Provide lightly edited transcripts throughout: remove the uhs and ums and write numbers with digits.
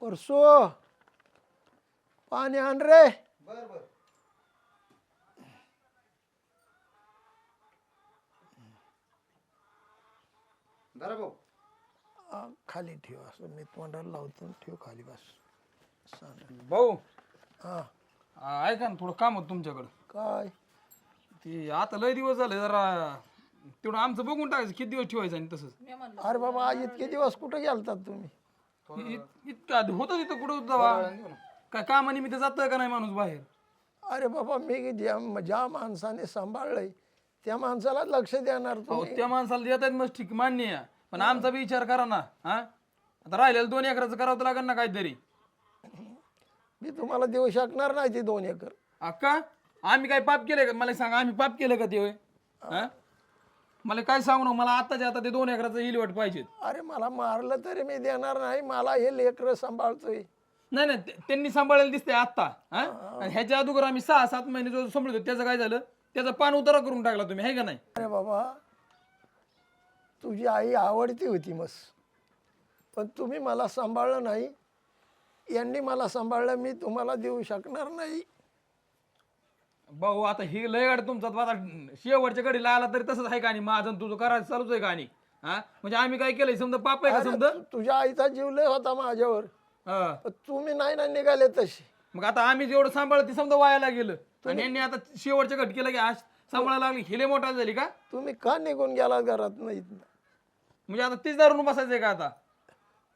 परसो पाणी आण रे. बर बर. धरा भाऊ. खाली ठेव असं मी तोंडाला लावतो ठेव खाली बस. सांग. भाऊ हा ऐका ना थोडं काम होतं तुमच्याकडं. काय ते आता लय दिवस झाले जरा तेवढं आमचं बघून टाकायचं किती दिवस ठेवायचं आणि तसंच अरे बाबा इतके दिवस कुठे गेलतात तुम्ही? इतका होतं तिथं कुठं जावा काय कामानिमित्त जातं का नाही माणूस बाहेर. अरे बाबा मी ज्या माणसाने सांभाळलंय त्या माणसाला लक्ष देणार अहो तुम्ही. त्या माणसाला देत आहेत मग ठीक मान्य आहे पण आमचा बी विचार करा ना. हा आता राहिलेलं 2 एकराचं करावं तर लागेल ना काहीतरी. मी तुम्हाला देऊ शकणार नाही ती 2 एकर. अक्का आम्ही काय पाप केलंय का मला सांगा आम्ही पाप केलं का ते होय? हा मला काय सांगू ना मला आताच्या आता ते 2 एकराचं हिलवट पाहिजे. अरे मला मारलं तरी मी देणार नाही. मला हे लेकरं सांभाळतोय. नाही नाही त्यांनी सांभाळायला दिसतंय आत्ता. हा आणि ह्याच्या अगोदर आम्ही 6-7 महिने जो सांभाळतो त्याचं काय झालं त्याचा पान उतारा करून टाकला तुम्ही आहे का नाही. अरे बाबा तुझी आई आवडती होती मस पण तुम्ही मला सांभाळलं नाही. यांनी मला सांभाळलं मी तुम्हाला देऊ शकणार नाही. भाऊ आता ही लय गाडी तुमचा आता शेवटच्या कडीला आला तरी तसंच आहे का आणि माझं आणि तुझं करायचं चालूच आहे का आणि हा म्हणजे आम्ही काय केलंय समजा पाप आहे का समजा. तुझ्या आईचा जीव लय होता माझ्यावर हा पण तुम्ही नाही ना निघाले तशी. मग आता आम्ही जेवढं सांभाळलं ते समजा वायाला गेलं आणि यांनी आता शेवटच्या घटकेला की आज सांभाळायला लागली हिले मोठा झाली का तुम्ही का निघून गेला घरात नाही? म्हणजे आता तीच धरून बसायचंय का आता.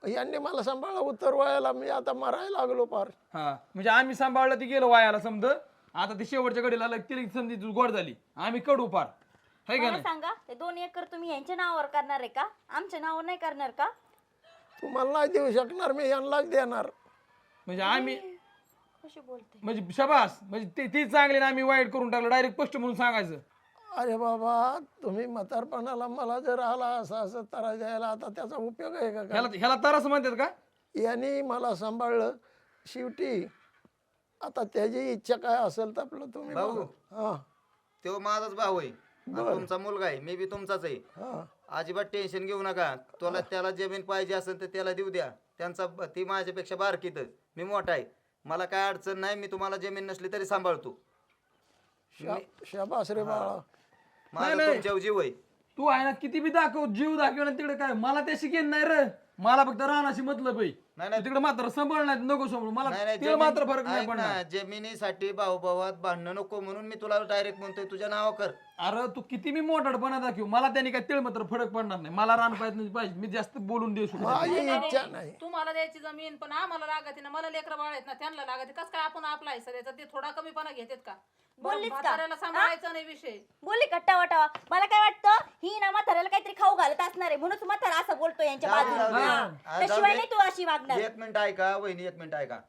यांनी मला सांभाळलं उत्तर वयाला मी आता मरायला लागलो पार. हा म्हणजे आम्ही सांभाळलं ती गेलं वायाला समज आता ती शेवटच्या कडीला तिला समजी गोड झाली आम्ही कडू पार है का मला नाही. सांगा ते 2 एकर तुम्ही यांच्या नावावर करणार आहे का आमच्या नावावर नाही करणार का? तुम्हाला नाही देऊ शकणार मी यांनाच देणार. म्हणजे आम्ही कशी बोलते म्हणजे शबास म्हणजे ती चांगली ना आम्ही वाईट करून टाकलं डायरेक्ट स्पष्ट म्हणून सांगायचं. अरे बाबा तुम्ही म्हातारपणाला मला जर आला असं असं तरा द्यायला आता त्याचा उपयोग आहे का? ह्याला तरच म्हणतात का. यांनी मला सांभाळलं शेवटी आता त्याची इच्छा काय असेल तर आपलं तुम्ही भाऊ. बघा. हा तो माझाच भाऊ आहे आणि तुमचा मुलगा आहे मी बी तुमचाच आहे. हा अजिबात टेन्शन घेऊ नका. तुला त्याला जमीन पाहिजे असेल तर त्याला देऊ द्या. त्यांचा ती माझ्यापेक्षा बारकीत मी मोठा आहे. मला काय अडचण नाही. मी तुम्हाला जमीन नसली तरी सांभाळतो. शाबास रे बाळा. माझा तुमच्यावर जीव आहे. तू आहे ना किती बी दाखव जीव दाखव ना तिकडे काय मला त्या शिकेन नाही रे. मला फक्त रानाशी मतलब आहे. नाही, नाही. तिकडे मात्र सांभाळ नाही नको सांभाळू मला नाही, नाही, तिला मात्र फरक ऐक नाही ना, पडणार. जमिनीसाठी भाऊभावात भांडणं नको म्हणून मी तुला डायरेक्ट म्हणतोय तुझ्या नाव कर. अरे तू किती मी मोठाडपणा दाखव मला त्याने काय तिळ मात्र फरक पडणार नाही. मला रान पाहिजे मी जास्त बोलून देऊ शकतो. माझी इच्छा नाही. तुम्हाला द्यायची जमीन पण आम्हाला लागते ना. मला लेकरं बाळ आहेत ना त्यांना लागते. कस काय आपण आपला हिस्सा द्यायचा? ते थोडा कमीपणा घेतात का? बोललीच का? म्हाताऱ्याला सांभाळायचा नाही विषय. बोलली कट्टा वाटावा मला काय वाटतं ही ना म्हाताऱ्याला काहीतरी खाऊ घालत असणार आहे म्हणून म्हातारा असं बोलतो यांच्या जाऊ दे, बाजूला. जाऊ दे. हा. जाऊ त्याशिवाय दे. नाही तू अशी वागणार. एक मिनिट ऐका वहिनी, एक मिनिट ऐका.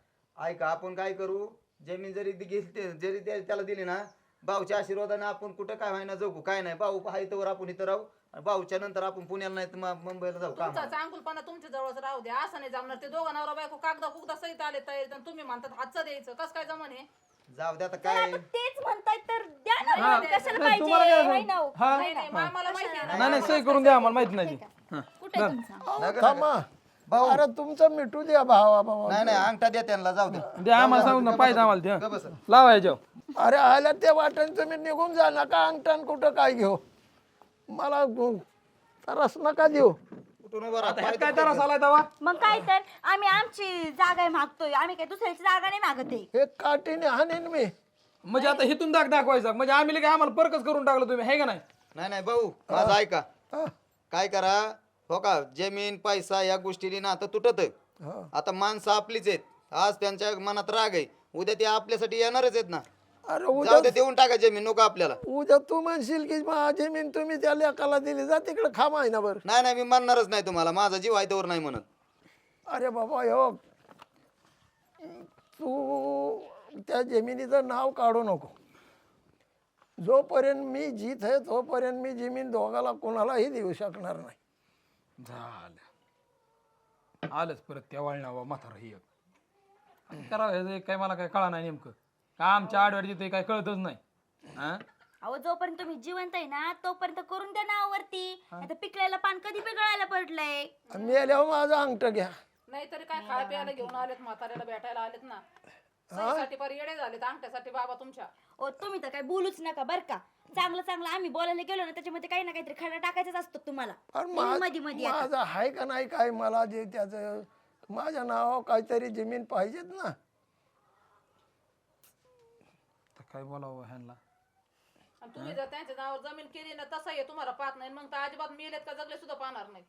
आपण काय करू, जमीन जरी जरी त्याला दिली ना, भाऊच्या आशीर्वादाने आपण कुठं काय व्हायना जगू. काय नाही, भाऊ आहे तर आपण इथं राहू. आणि भाऊच्या नंतर आपण पुण्याला नाही तर मुंबईला जाऊ. काम तुमचा चांगुलपणा तुमच्या जवळच राहू द्या. असं नाही जमणार. ते दोघं नवरा बायको कागदा कुगदा सहित आले तर तुम्ही म्हणतात हातचं द्यायचं. कस काय जमन हे? जाऊ द्या आता तर काय. आता तेच म्हणताय तर द्या ना हा. मग. कशाला नाही, पाहिजे तुम्हाला काय हाय ना हो. हा नाही नाही आम्हाला माहिती आहे ना. नाही नाही सही करून द्या आम्हाला माहित नाही ती. हा. कुठे आहे तुमचा? अहो, थांबा अरे तुमचं मिटू द्या भावा भावा. नाही नाही अंगठा द्या त्यांना. जाऊ द्या. द्या आम्हाला सांगू ना पाहिजे आम्हाला गप्प बसा. ते लावा याच्यावर. अरे आल्या त्या वाटेन तुम्ही निघून जा. नका अंगठान कुठं काय घेऊ. मला तरस नका देऊ. कुठून उभं राहा. आता ह्यात काय त्रास आलाय तवा. मग काय तर आम्ही आमची जागा मागतोय. आम्ही काय दुसऱ्याची जागा नाही मागत आहे. हे काठीने हाणेन मी. म्हणजे आता हिथून दाखवायचा म्हणजे आम्ही काय आम्हाला परकच करून टाकलं तुम्ही है का नाही. नाही नाही भाऊ माझं ऐका. हा, काय करा हो का, जमीन पैसा या गोष्टीने ना आता तुटत. हा. आता माणसं आपलीच आहेत. आज त्यांच्या मनात राग आहे, उद्या ते आपल्यासाठी येणारच आहेत ना. अरे जाऊ उद्या दे, देऊन टाका जमीन, नको आपल्याला. उद्या तू म्हणशील की माझी जमीन तुम्ही त्या लेकाला दिली जा तिकडे खा महिनाभर. नाही नाही मी म्हणणारच नाही तुम्हाला. माझा जीव आहे तोवर नाही म्हणत. अरे बाबा हो तू त्या जमिनीचं नाव काढू नको. जोपर्यंत मी जीत आहे तोपर्यंत मी जमीन दोघाला कोणालाही देऊ शकणार नाही. झालं आलंच परत त्या वळणावा म्हातारा ही करावं काय मला काय कळा नाही नेमकं का आमच्या आडवाडी जिथे काय कळतच नाही. हा अहो जोपर्यंत तुम्ही जिवंत आहे ना तोपर्यंत करून द्या नावावरती. आता पिकलेलं पान कधी पिकळायला पडलंय. मी आल्यावर माझं अंगठं घ्या. नाहीतरी काय खाय प्यायला घेऊन आलेत, म्हाताऱ्याला भेटायला आलेत ना. सहीसाठी पर येडे झालेत अंगठ्यासाठी बाबा तुमच्या. ओ तुम्ही तर काय बोलूच नका बर का. चांगलं चांगलं आम्ही बोलायला गेलो ना त्याच्यामध्ये काही ना काहीतरी खडा टाकायचाच असतो तुम्हाला. पण मध्ये मध्ये आता. माझं आहे का नाही काय, मला जे त्याचं माझ्या नावावर काहीतरी जमीन पाहिजेत ना. तर काय बोलावं ह्यांना. आणि तुम्ही जर त्यांच्या नावावर जमीन केली ना तसं हे तुम्हाला पाहत नाही, मग तर अजिबात मेलेत का जगले सुद्धा पाहणार नाही.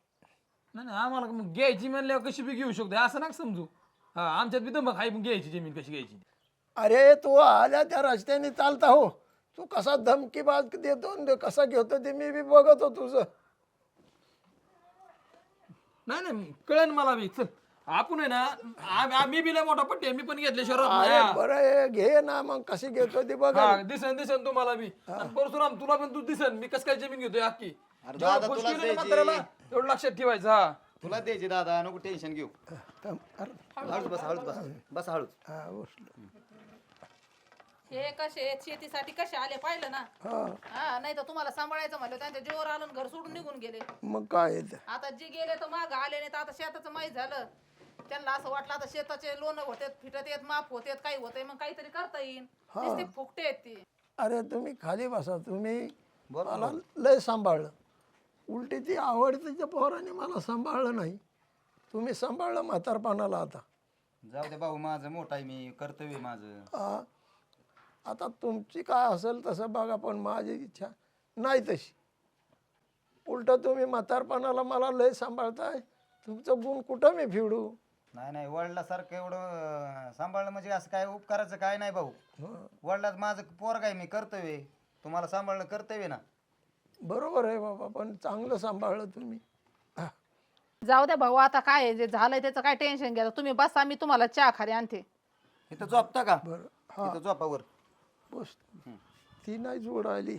नाही नाही आम्हाला मग घ्यायची म्हणल्यावर कशी बी घेऊ शकतो असं नका समजू. हा आमच्यात बी दमक आहे, मग घ्यायची जमीन कशी घ्यायची. अरे तू आल्या त्या रस्त्याने चालता हो, तू कसा धमकी बाज देतो न कसा घेतो ते मी बी बघतो तुझं. नाही नाही कळेल मला बी. चल आपण आहे ना मी बी लय मोठा पट्टी आहे, मी पण घेतल्याशिवाय राहत अरे नाही, हा. बरं आहे, घे ना मग कशी घेतो ते बघ. हा दिसन दिसन तुम्हाला बी. आणि परशुराम तुला पण तू दिसन मी कस काय जमीन घेतोय अख्खी. अरे जेव्हा दादा, खुश तुलाच केली ना द्यायची. म्हाताऱ्याला, तेवढं लक्षात ठेवायचं. हा तुला द्यायची दादा, नको टेन्शन घेऊ. अरे, हळूच बस, हळूच बस, बस हळूच. हा, बसलो. हे कसे आहेत, शेतीसाठी कसे आले पाहिलं ना. हा हा नाही तर तुम्हाला सांभाळायचं म्हणलं त्यांच्या जीवावर आलं आणि घर सोडून निघून गेले. मग काय आहे ते. आता जे गेले तर माग आले नाही तर आता शेताचं माहीत झालं. त्यांना असं वाटलं आता शेताचे लोन होते, फिटत येत, माफ होते, काही होते, मग काहीतरी करता येईल. नुसते फुकटे आहेत ते. अरे तुम्ही खाली बसा, तुम्ही बोल ना, मला लय सांभाळलं. उलटी ती आवडतीच्या पोराने मला सांभाळलं नाही, तुम्ही सांभाळलं म्हातारपणाला. आता जाऊ दे भाऊ, माझं मोठा आहे, मी कर्तव्य आहे माझं. हा, आता तुमची काय असेल तसं बघा, पण माझी इच्छा नाही तशी. उलट तुम्ही म्हातारपणाला मला लय सांभाळताय, तुमचं गुण कुठं मी फिडू. नाही नाही, वडिलासारखं एवढं सांभाळलं म्हणजे असं काय उपकाराचं काय नाही भाऊ. वडिलात माझं पोरग आहे, मी कर्तव्य आहे. तुम्हाला सांभाळणं कर्तव्य ना. बरोबर आहे बाबा, पण चांगलं सांभाळलं तुम्ही. हा, जाऊ द्या भाऊ, आता काय आहे, जे झालंय त्याचं काय टेन्शन घ्या तुम्ही. बसा, मी तुम्हाला चहा खाली आणते. इथं झोपता का? बरं. हा इथं झोपावर. बस, ती नाही जोड आली.